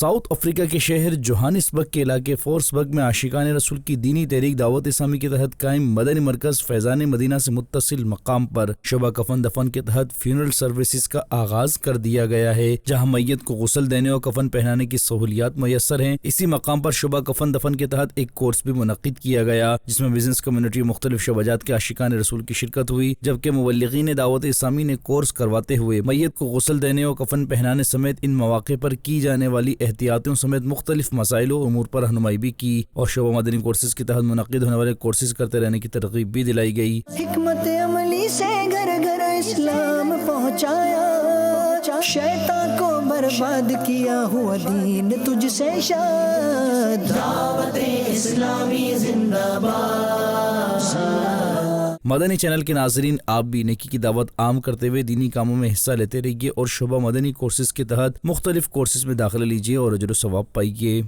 South Africa کے شہر Johannesburg کے علاقے فورسبرگ میں عاشقان رسول کی دینی تحریک دعوت اسلامی کے تحت قائم مدنی مرکز فیضان مدینہ سے متصل مقام پر شبہ کفن دفن کے تحت فیونرل سروسز کا آغاز کر دیا گیا ہے، جہاں میت کو غسل دینے اور کفن پہنانے کی سہولیات میسر ہیں۔ اسی مقام پر شبہ کفن دفن کے تحت ایک کورس بھی منعقد کیا گیا، جس میں بزنس کمیونٹی مختلف شعبات کے عاشقان رسول کی شرکت ہوئی، جبکہ مبلغین دعوت اسلامی نے کورس کرواتے ہوئے میت کو غسل دینے اور کفن پہنانے سمیت ان مواقع پر کی جانے والی احتیاطوں سمیت مختلف مسائل و امور پر رہنمائی بھی کی اور شعبہ مدنی کورسز کے تحت منعقد ہونے والے کورسز کرتے رہنے کی ترغیب بھی دلائی گئی۔ حکمت عملی سے گھر گھر اسلام پہنچایا، شیطان کو برباد کیا ہوا دین تجھ سے شاد، دعوت اسلامی زندہ باد۔ مدنی چینل کے ناظرین، آپ بھی نیکی کی دعوت عام کرتے ہوئے دینی کاموں میں حصہ لیتے رہیے اور شعبہ مدنی کورسز کے تحت مختلف کورسز میں داخلہ لیجیے اور اجر و ثواب پائیے۔